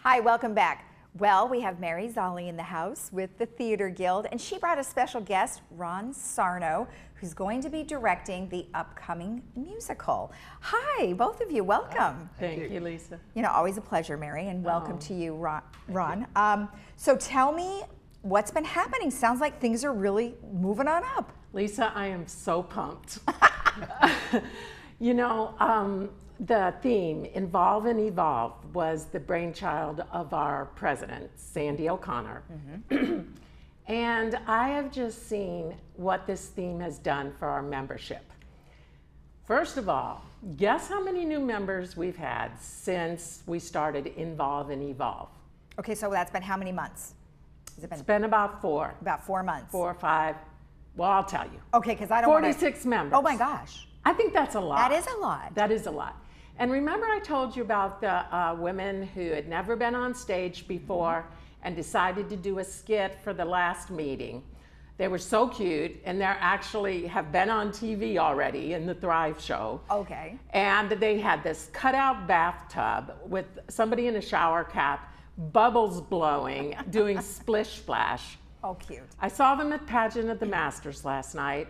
Hi, welcome back. Well, we have Mary Zolli in the house with the Theater Guild, and she brought a special guest, Ron Sarno, who's going to be directing the upcoming musical. Hi, both of you, welcome. Thank you, Lisa. You know, always a pleasure, Mary, and welcome to you, Ron. So tell me what's been happening. Sounds like things are really moving on up. Lisa, I am so pumped. You know, the theme, Involve and Evolve, was the brainchild of our president, Sandy O'Connor. And I have just seen what this theme has done for our membership. First of all, guess how many new members we've had since we started Involve and Evolve? Okay, so that's been how many months? Has it been It's been about 4. about 4 months? 4 or 5. Well, I'll tell you. Okay, because I don't want to... 46 members. Oh my gosh. I think that's a lot. That is a lot. That is a lot. And remember I told you about the women who had never been on stage before and decided to do a skit for the last meeting. They were so cute, and they actually have been on TV already in the Thrive show. Okay. And they had this cutout bathtub with somebody in a shower cap, bubbles blowing, doing splish splash. Oh, cute. I saw them at Pageant of the Masters last night,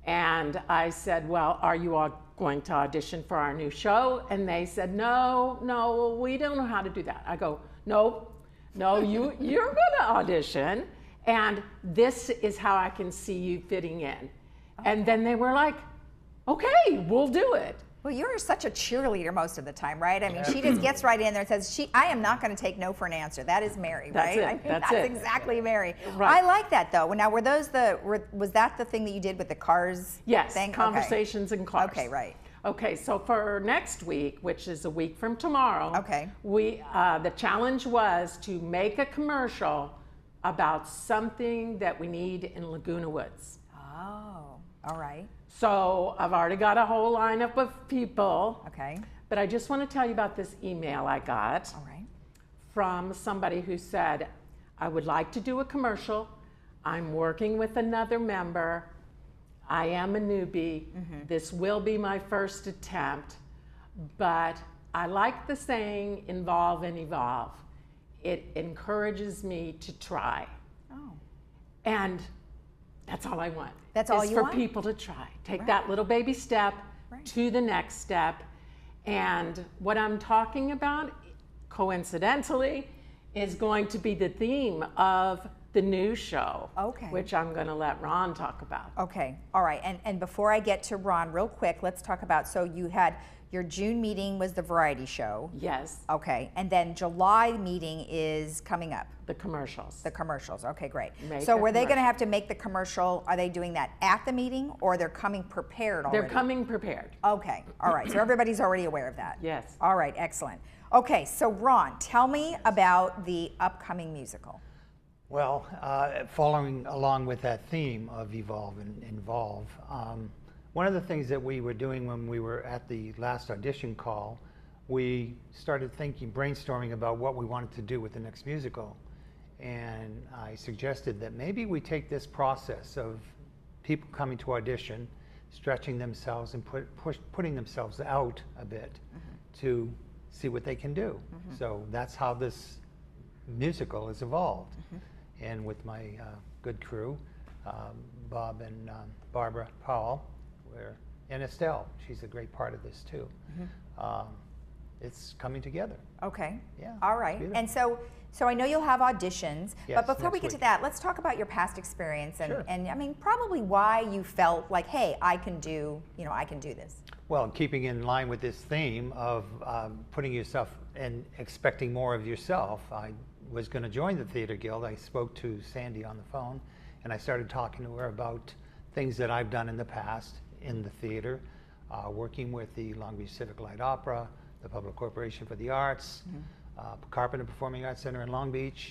and I said, well, are you all going to audition for our new show? And they said, no, we don't know how to do that. I go, no, you're gonna audition, and this is how I can see you fitting in. Okay. And then they were like, okay, we'll do it. Well, you're such a cheerleader most of the time, right? I mean, she just gets right in there and says, I am not going to take no for an answer. That is Mary, right? That's it. That's it. Exactly Mary. Right. I like that, though. Now, was that the thing that you did with the cars Yes, thing? Conversations in Cars. Okay, right. Okay, so for next week, which is a week from tomorrow, okay, the challenge was to make a commercial about something that we need in Laguna Woods. Oh, all right. So I've already got a whole lineup of people. Okay. But I just want to tell you about this email I got from somebody who said, I would like to do a commercial. I'm working with another member. I am a newbie. This will be my first attempt, but I like the saying, involve and evolve. It encourages me to try. Oh. And that's all I want. That's all you want? For people to try. Take that little baby step to the next step. And what I'm talking about, coincidentally, is going to be the theme of the new show, which I'm going to let Ron talk about. Okay, all right. And before I get to Ron, real quick, let's talk about, so you had your June meeting was the variety show. Yes. Okay, and then July meeting is coming up. The commercials. The commercials, okay, great. Make so were they going to have to make the commercial, are they doing that at the meeting, or they're coming prepared already? They're coming prepared. Okay, all right, so everybody's already aware of that. Yes. All right, excellent. Okay, so Ron, tell me about the upcoming musical. Well, following along with that theme of evolve and involve, one of the things that we were doing when we were at the last audition call, we started brainstorming about what we wanted to do with the next musical. And I suggested that maybe we take this process of people coming to audition, stretching themselves and putting themselves out a bit to see what they can do. So that's how this musical has evolved. And with my good crew, Bob and Barbara Powell, and Estelle, she's a great part of this too. It's coming together. Okay. Yeah. All right. And so I know you'll have auditions, but before we get to that, let's talk about your past experience and I mean probably why you felt like, hey, I can do this. Well, keeping in line with this theme of putting yourself and expecting more of yourself, I was going to join the Theater Guild. I spoke to Sandy on the phone, and I started talking to her about things that I've done in the past in the theater, working with the Long Beach Civic Light Opera, the Public Corporation for the Arts, Carpenter Performing Arts Center in Long Beach,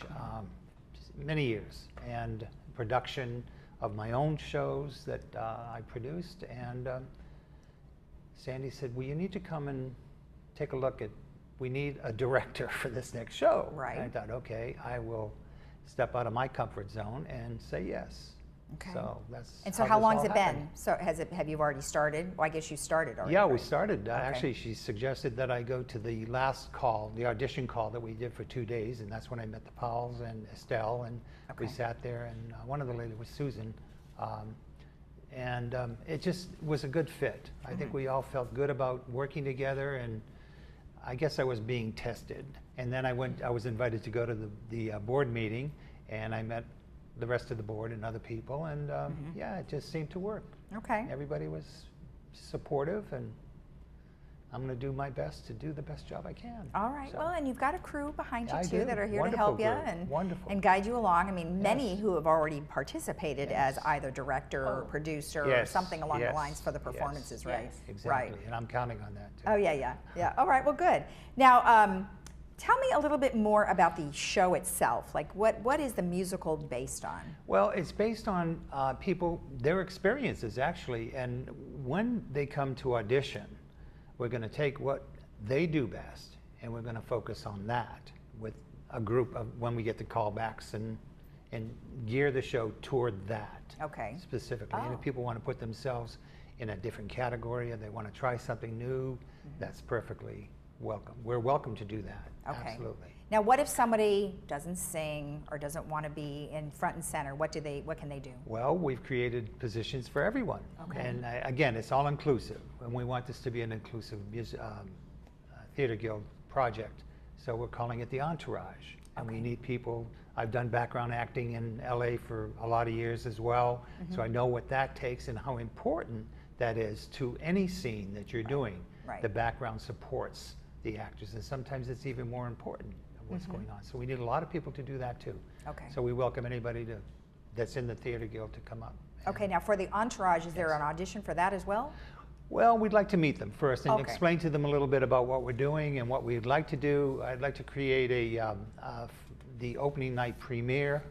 many years, and production of my own shows that I produced. And Sandy said, well, you need to come and take a look at, we need a director for this next show. Right. And I thought, okay, I will step out of my comfort zone and say yes. Okay. So that's. And so how this long's all it happened. been? So have you already started? Well, I guess you started already. Yeah, we right? started. Okay. Actually, she suggested that I go to the last call, the audition call that we did for 2 days, and that's when I met the Powells and Estelle, and we Okay. sat there, and one of the ladies was Susan, and it just was a good fit. I think we all felt good about working together, and I guess I was being tested. And then I was invited to go to the board meeting, and I met the rest of the board and other people, and yeah, it just seemed to work. Okay. Everybody was supportive, and I'm going to do my best to do the best job I can. All right. So, Well, and you've got a crew behind you I too do. that are here Wonderful to help you group. and Wonderful. and guide you along. I mean, many Yes. who have already participated as Yes. either director or producer or Yes, something along the yes, lines for the yes. performances, right? Yes. Exactly, Right. and I'm counting on that too. Oh yeah. All right. Well, good. Now, tell me a little bit more about the show itself. Like, what is the musical based on? Well, it's based on people, their experiences actually, and when they come to audition, we're going to take what they do best, and we're going to focus on that with a group of, when we get the callbacks, and gear the show toward that. Okay. Specifically. And Oh. if people want to put themselves in a different category, or they want to try something new, that's perfectly welcome. We're welcome to do that. Okay. Absolutely. Now, what if somebody doesn't sing or doesn't want to be in front and center? What can they do? Well, we've created positions for everyone. Okay. And again, it's all inclusive, and we want this to be an inclusive theater guild project. So we're calling it the Entourage. And we Okay. need people. I've done background acting in LA for a lot of years as well, so I know what that takes and how important that is to any scene that you're doing. Right. The background supports the actors, and sometimes it's even more important of what's going on. So we need a lot of people to do that too. Okay. So we welcome anybody that's in the theater guild to come up. Okay. Now, for the Entourage, is there an audition for that as well? Well, we'd like to meet them first and Okay. explain to them a little bit about what we're doing and what we'd like to do. I'd like to create the opening night premiere.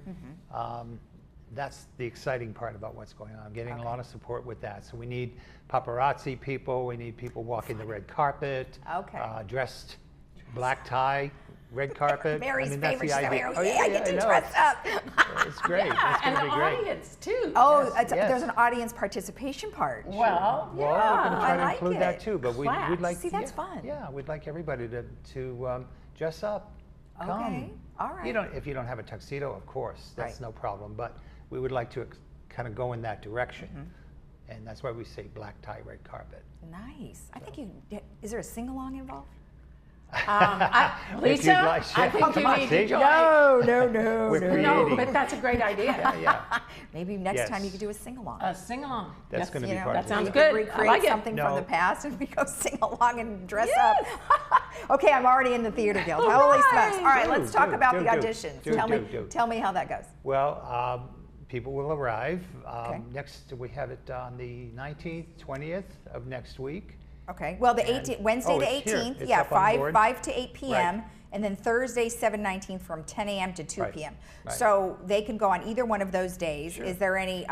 That's the exciting part about what's going on. I'm getting a lot of support with that. So we need paparazzi people. We need people walking the red carpet. Okay. Dressed black tie, red carpet. Mary's I mean, that's favorite. the She's idea. like, yeah, I get to know. dress up. It's great. Yeah, It's and going the to be great. audience too. Oh, Yes, yes. there's an audience participation part. Well, Well, we're going to I try to like include it. that too, but we'd Class. like See, that's yeah, fun. Yeah, we'd like everybody to dress up. Come. Okay, all right. You don't, if you don't have a tuxedo, of course, that's Right. no problem. But we would like to kind of go in that direction, and that's why we say black tie, red carpet. Nice. I think is there a sing-along involved? If Lisa, you'd like- I think Come you on, need see? to join. No. We're No, creating. but that's a great idea. Yeah, Maybe next time you Yes. could do a sing-along. Sing along. that's going to be You know, part that of sounds it. we could good. I recreate like it. something from No. the past, and we go sing along and dress Yes. up. Okay, I'm already in the theater guild. All Holy right. smokes! All right, let's talk Do, about do, the do. auditions. Do. Tell me how that goes. Well, people will arrive. Okay. Next, we have it on the 19th, 20th of next week. Okay. Well, the And- 18th, Wednesday the it's here. 18th, It's yeah, up on the board. 5 to 8 p.m. Right. And then Thursday, 7/19 from 10 a.m. to 2 Right. p.m. Right. So they can go on either one of those days. Sure. Is there any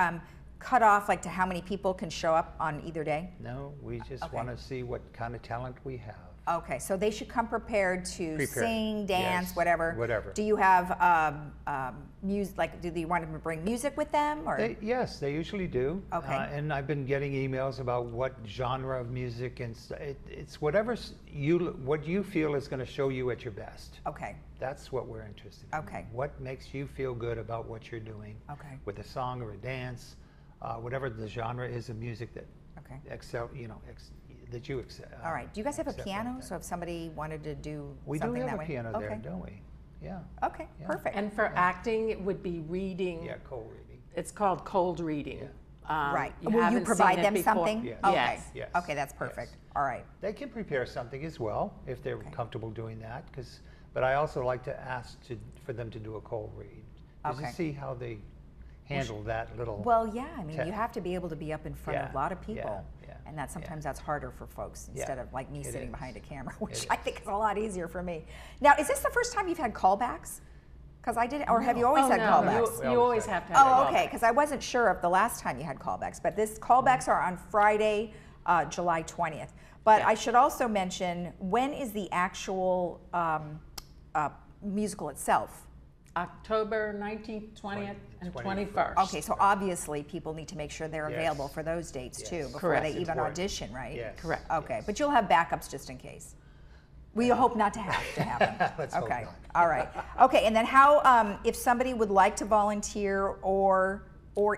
cutoff, like to how many people can show up on either day? No, we just Okay. want to see what kind of talent we have. Okay, so they should come prepared to Prepared. sing, dance, Yes, whatever. whatever. Do you have music? Like, do you want them to bring music with them, or? Yes, they usually do. Okay. And I've been getting emails about what genre of music, and it's whatever what you feel is going to show you at your best. Okay. That's what we're interested in. Okay. What makes you feel good about what you're doing Okay. with a song or a dance, whatever the genre is of music that Okay. that you accept. All right. Do you guys have a accept piano? like that. So if somebody wanted to do We do something have that a way, piano okay. there, don't we? Yeah. Okay. Yeah. Perfect. And for acting, it would be reading. Yeah, cold reading. It's called cold reading. Yeah. Right. You Will you haven't provide seen it them before. something? Yes. Okay. Yes. Yes. Okay, that's perfect. Yes. All right. They can prepare something as well if they're Okay. comfortable doing that. But I also like to ask for them to do a cold read, just Okay. to see how they handle that little. Well, yeah. I mean, Te- you have to be able to be up in front of Yeah, a lot of people, yeah, and that sometimes that's harder for folks Yeah, instead of like me it sitting is. behind a camera, which It I think is a lot easier for me. Now, is this the first time you've had callbacks? Because I did, or have you always Oh, had no, callbacks? You always have to have Oh, a okay, callback. because I wasn't sure of the last time you had callbacks, but this callbacks are on Friday, July 20th. But Yeah. I should also mention, when is the actual musical itself? October 19th, 20th, and 21st. 21st. Okay, so obviously people need to make sure they're Yes. available for those dates Yes. too, before Correct. they It's even important. audition, right? Yes. Correct. Okay, Yes. but you'll have backups just in case. We hope not to have to happen. Let's hope Okay, not. all right. Okay, and then how, if somebody would like to volunteer or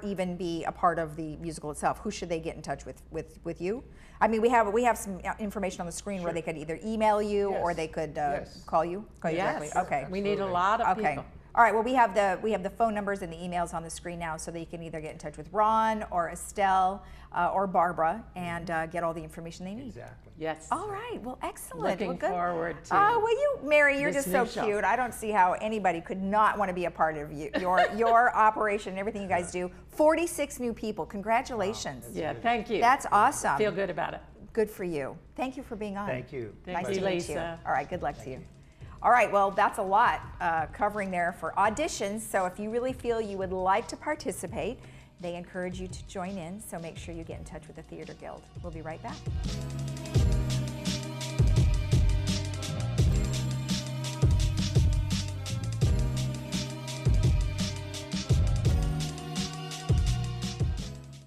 even be a part of the musical itself, who should they get in touch with you? I mean, we have some information on the screen where Sure. they could either email you or Yes. they could Yes. call you. Yes. Directly. Okay. We need a Absolutely. lot of Okay. people. All right. Well, we have the phone numbers and the emails on the screen now, so that you can either get in touch with Ron or Estelle or Barbara and get all the information they need. Exactly. Yes. All right. Well, excellent. Looking well, good. forward to Oh, well, you, Mary, you're this just so new show. cute. I don't see how anybody could not want to be a part of your operation and everything you guys do. 46 new people. Congratulations. Yeah, thank you. That's awesome. Feel good about it. Good for you. Thank you for being on. Thank you. Thank Nice you, to meet you. Lisa. All right, good luck to you. All right, well, that's a lot covering there for auditions. So if you really feel you would like to participate, they encourage you to join in. So make sure you get in touch with the Theater Guild. We'll be right back.